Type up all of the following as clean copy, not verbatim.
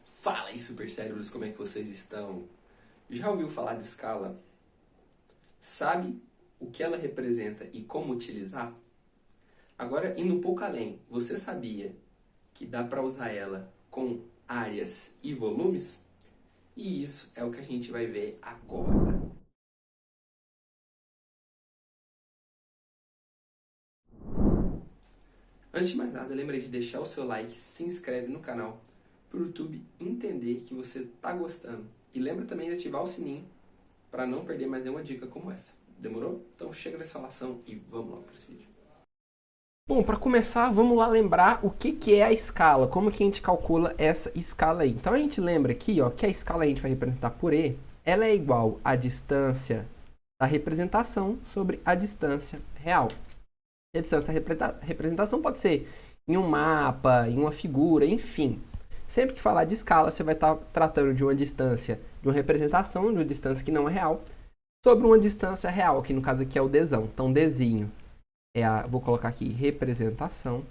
Fala aí, super cérebros, como é que vocês estão? Já ouviu falar de escala? Sabe o que ela representa e como utilizar? Agora, indo um pouco além, você sabia que dá para usar ela com áreas e volumes? E isso é o que a gente vai ver agora. Antes de mais nada, lembra de deixar o seu like, se inscreve no canal para o YouTube entender que você está gostando. E lembra também de ativar o sininho para não perder mais nenhuma dica como essa. Demorou? Então chega dessa enrolação e vamos logo para esse vídeo. Bom, para começar, vamos lá lembrar o que é a escala, como que a gente calcula essa escala aí. Então a gente lembra aqui, ó, que a escala a gente vai representar por E, ela é igual à distância da representação sobre a distância real. E a distância da representação pode ser em um mapa, em uma figura, enfim. Sempre que falar de escala, você vai estar tratando de uma distância, de uma representação, de uma distância que não é real, sobre uma distância real, que no caso aqui é o Dzão. Então, Dzinho vou colocar aqui representação.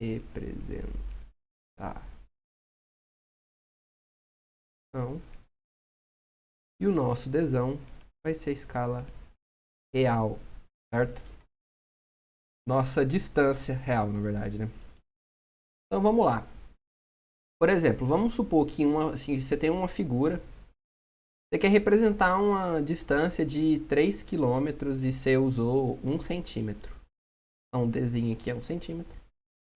Representação. E o nosso Dzão vai ser a escala real, certo? Nossa distância real, na verdade, né? Então, vamos lá. Por exemplo, vamos supor que assim, você tem uma figura, você quer representar uma distância de 3 quilômetros e você usou 1 centímetro. Então, o Dzinho aqui é 1 centímetro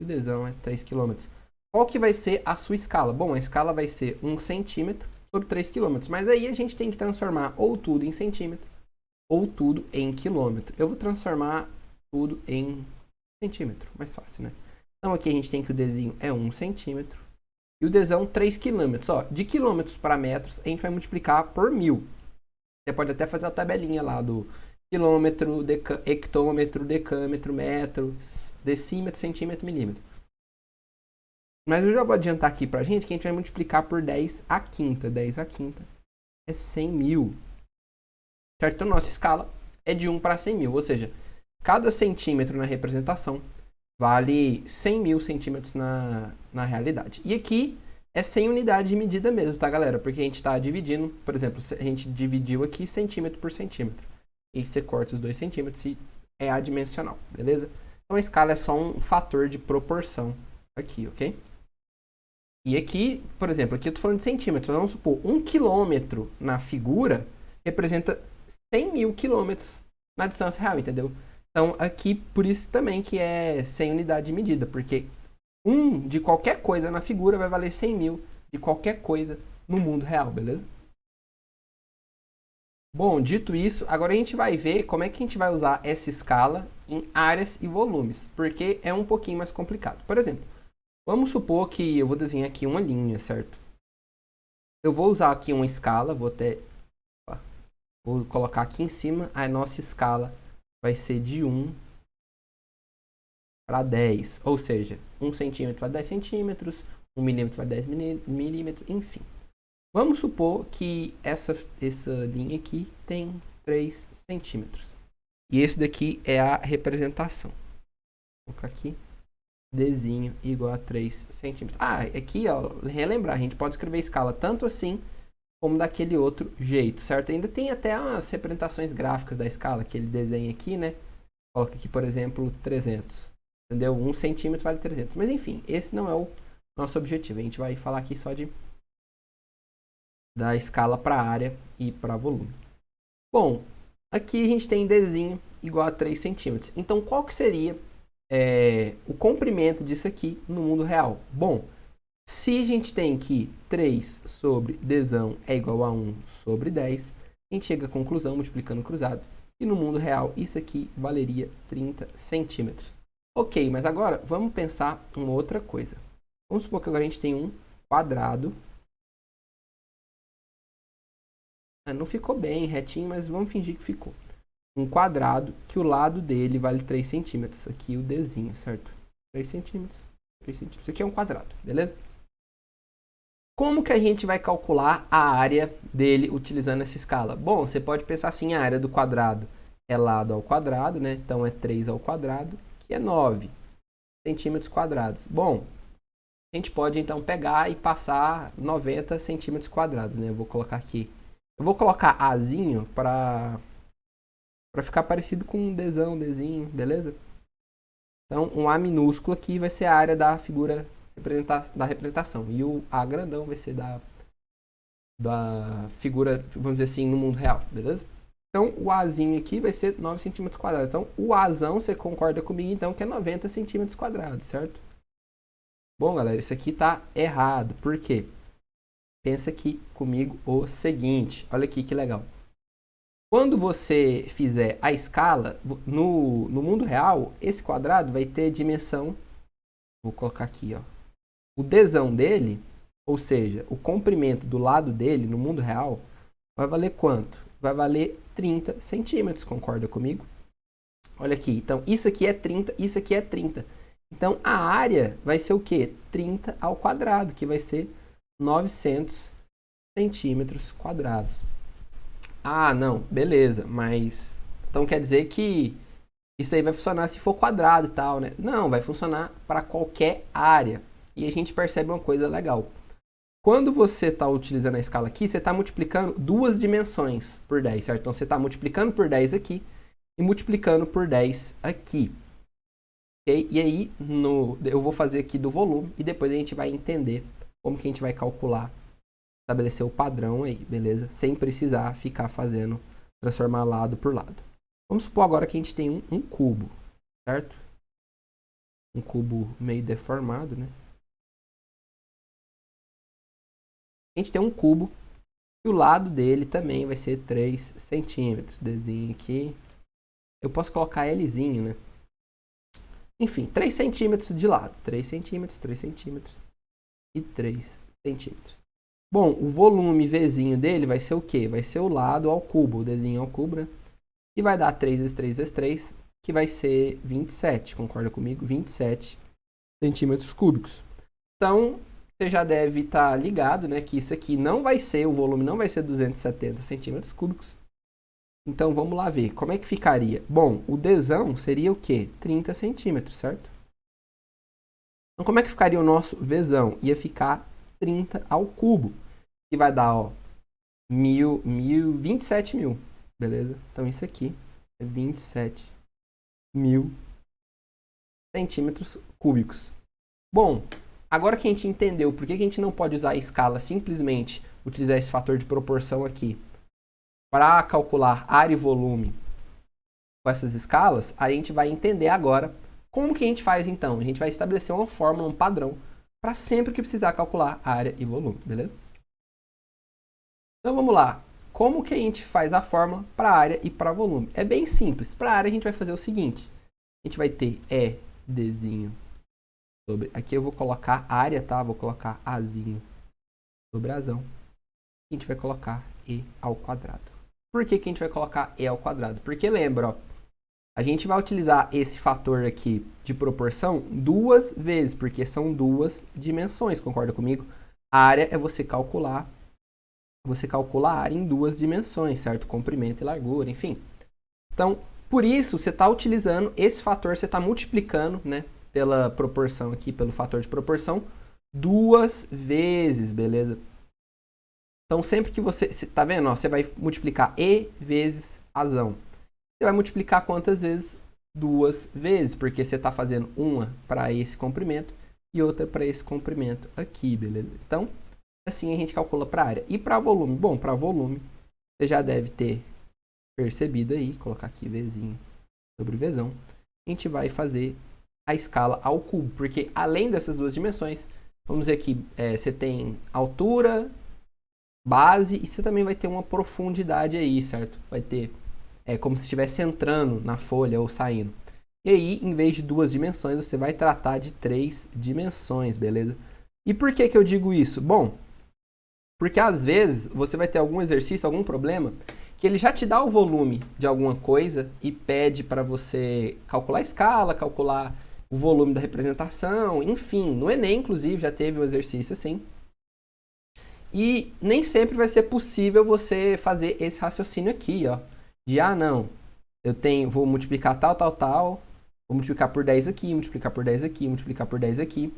e o Dzão é 3 quilômetros. Qual que vai ser a sua escala? Bom, a escala vai ser 1 centímetro sobre 3 quilômetros. Mas aí a gente tem que transformar ou tudo em centímetro ou tudo em quilômetro. Eu vou transformar tudo em centímetro, mais fácil, né? Então aqui a gente tem que o Dzinho é 1 centímetro e o Dzão 3 quilômetros. Ó, de quilômetros para metros a gente vai multiplicar por 1000. Você pode até fazer a tabelinha lá do quilômetro, hectômetro, decâmetro, metro, decímetro, centímetro, milímetro. Mas eu já vou adiantar aqui pra gente que a gente vai multiplicar por 10 à quinta. 10 à quinta é 100 mil. Certo? Então, nossa escala é de 1 para 100 mil. Ou seja, cada centímetro na representação vale 100 mil centímetros na realidade. E aqui é 100 unidades de medida mesmo, tá, galera? Porque a gente está dividindo, por exemplo, a gente dividiu aqui centímetro por centímetro. E você corta os 2 centímetros e é adimensional, beleza? Então a escala é só um fator de proporção aqui, ok? E aqui, por exemplo, aqui eu estou falando de centímetros. Vamos supor, 1 quilômetro na figura representa 100 mil quilômetros na distância real, entendeu? Então, aqui, por isso também que é 100 unidade de medida, porque 1 de qualquer coisa na figura vai valer 100 mil de qualquer coisa no mundo real, beleza? Bom, dito isso, agora a gente vai ver como é que a gente vai usar essa escala em áreas e volumes, porque é um pouquinho mais complicado. Por exemplo, vamos supor que eu vou desenhar aqui uma linha, certo? Eu vou usar aqui uma escala, vou colocar aqui em cima, a nossa escala vai ser de 1 para 10, ou seja, 1 centímetro vai 10 centímetros, 1 milímetro vai 10 milímetros, enfim. Vamos supor que essa linha aqui tem 3 centímetros. E esse daqui é a representação. Vou colocar aqui, Dzinho igual a 3 centímetros. Ah, aqui, ó, relembrar, a gente pode escrever a escala tanto assim como daquele outro jeito, certo? Ainda tem até as representações gráficas da escala, que ele desenha aqui, né? Coloca aqui, por exemplo, 300. Entendeu? 1 centímetro vale 300. Mas enfim, esse não é o nosso objetivo. A gente vai falar aqui só da escala para área e para volume. Bom, aqui a gente tem Dzinho igual a 3 centímetros. Então, qual que seria o comprimento disso aqui no mundo real? Bom, se a gente tem que 3 sobre Dzão é igual a 1 sobre 10, a gente chega à conclusão, multiplicando cruzado, e no mundo real isso aqui valeria 30 centímetros. Ok, mas agora vamos pensar uma outra coisa. Vamos supor que agora a gente tem um quadrado. Não ficou bem retinho, mas vamos fingir que ficou. Um quadrado que o lado dele vale 3 centímetros. Aqui o Dzinho, certo? 3 centímetros, 3 centímetros. Isso aqui é um quadrado, beleza? Como que a gente vai calcular a área dele utilizando essa escala? Bom, você pode pensar assim, a área do quadrado é lado ao quadrado, né? Então é 3 ao quadrado, que é 9 centímetros quadrados. Bom, a gente pode então pegar e passar 90 centímetros quadrados, né? Eu vou colocar aqui. Eu vou colocar Azinho para ficar parecido com um Dzão, Dzinho, beleza? Então, um A minúsculo aqui vai ser a área da figura da representação. E o A grandão vai ser da figura, vamos dizer assim, no mundo real, beleza? Então, o Azinho aqui vai ser 9 centímetros quadrados. Então, o Azão, você concorda comigo, então, que é 90 centímetros quadrados, certo? Bom, galera, isso aqui tá errado. Por quê? Pensa aqui comigo o seguinte. Olha aqui que legal. Quando você fizer a escala, no mundo real, esse quadrado vai ter dimensão... Vou colocar aqui, ó. O Dzão dele, ou seja, o comprimento do lado dele, no mundo real, vai valer quanto? Vai valer 30 centímetros, concorda comigo? Olha aqui, então isso aqui é 30, isso aqui é 30. Então a área vai ser o quê? 30 ao quadrado, que vai ser 900 centímetros quadrados. Ah, não, beleza, mas então quer dizer que isso aí vai funcionar se for quadrado e tal, né? Não, vai funcionar para qualquer área. E a gente percebe uma coisa legal. Quando você está utilizando a escala aqui, você está multiplicando duas dimensões por 10, certo? Então, você está multiplicando por 10 aqui e multiplicando por 10 aqui. Okay? E aí, eu vou fazer aqui do volume e depois a gente vai entender como que a gente vai calcular, estabelecer o padrão aí, beleza? Sem precisar ficar fazendo, transformar lado por lado. Vamos supor agora que a gente tem um cubo, certo? Um cubo meio deformado, né? A gente tem um cubo e o lado dele também vai ser 3 centímetros. Desenho aqui. Eu posso colocar Lzinho, né? Enfim, 3 centímetros de lado. 3 centímetros, 3 centímetros e 3 centímetros. Bom, o volume Vzinho dele vai ser o quê? Vai ser o lado ao cubo, o Dzinho ao cubo, né? E vai dar 3 vezes 3 vezes 3, que vai ser 27. Concorda comigo? 27 centímetros cúbicos. Então, você já deve estar ligado, né, que isso aqui não vai ser, o volume não vai ser 270 centímetros cúbicos. Então, vamos lá ver. Como é que ficaria? Bom, o Dzão seria o quê? 30 centímetros, certo? Então, como é que ficaria o nosso Vzão? Ia ficar 30 ao cubo, que vai dar, ó, 27 mil, beleza? Então, isso aqui é 27 mil centímetros cúbicos. Bom, agora que a gente entendeu por que a gente não pode usar a escala, simplesmente utilizar esse fator de proporção aqui para calcular área e volume com essas escalas, a gente vai entender agora como que a gente faz então. A gente vai estabelecer uma fórmula, um padrão, para sempre que precisar calcular área e volume, beleza? Então vamos lá. Como que a gente faz a fórmula para área e para volume? É bem simples. Para área a gente vai fazer o seguinte. A gente vai ter Dzinho sobre... Aqui eu vou colocar área, tá? Vou colocar Azinho sobre Azão. A gente vai colocar E ao quadrado. Por que que a gente vai colocar E ao quadrado? Porque lembra, ó, a gente vai utilizar esse fator aqui de proporção duas vezes, porque são duas dimensões, concorda comigo? A área é você calcula a área em duas dimensões, certo? Comprimento e largura, enfim. Então, por isso, você está utilizando esse fator, você está multiplicando, né, pela proporção aqui, pelo fator de proporção, duas vezes, beleza? Então, sempre que você... Tá vendo? Ó, você vai multiplicar E vezes Azão. Você vai multiplicar quantas vezes? Duas vezes, porque você está fazendo uma para esse comprimento e outra para esse comprimento aqui, beleza? Então, assim a gente calcula para a área. E para volume? Bom, para volume, você já deve ter percebido aí, colocar aqui Vzinho sobre Vzão. A gente vai fazer a escala ao cubo, porque além dessas duas dimensões, vamos dizer que você tem altura, base, e você também vai ter uma profundidade aí, certo? Vai ter como se estivesse entrando na folha ou saindo. E aí, em vez de duas dimensões, você vai tratar de 3 dimensões, beleza? E por que que eu digo isso? Bom, porque às vezes você vai ter algum exercício, algum problema, que ele já te dá o volume de alguma coisa e pede para você calcular a escala, calcular o volume da representação, enfim. No Enem, inclusive, já teve um exercício assim. E nem sempre vai ser possível você fazer esse raciocínio aqui, ó. De, não, vou multiplicar tal, vou multiplicar por 10 aqui, multiplicar por 10 aqui, multiplicar por 10 aqui.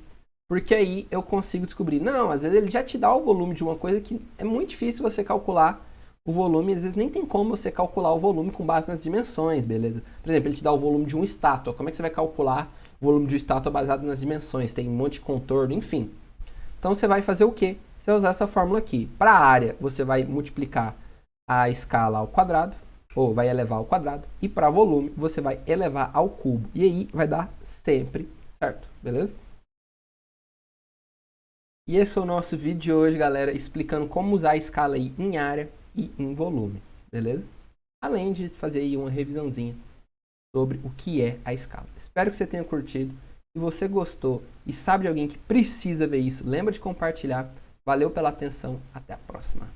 Porque aí eu consigo descobrir. Não, às vezes ele já te dá o volume de uma coisa que é muito difícil você calcular o volume. Às vezes nem tem como você calcular o volume com base nas dimensões, beleza? Por exemplo, ele te dá o volume de uma estátua. Como é que você vai calcular o volume de uma estátua baseado nas dimensões? Tem um monte de contorno, enfim. Então você vai fazer o quê? Você vai usar essa fórmula aqui. Para a área, você vai multiplicar a escala ao quadrado, ou vai elevar ao quadrado. E para volume, você vai elevar ao cubo. E aí vai dar sempre certo, beleza? E esse é o nosso vídeo de hoje, galera, explicando como usar a escala aí em área e em volume, beleza? Além de fazer aí uma revisãozinha sobre o que é a escala. Espero que você tenha curtido. Se você gostou e sabe de alguém que precisa ver isso, lembra de compartilhar. Valeu pela atenção, até a próxima.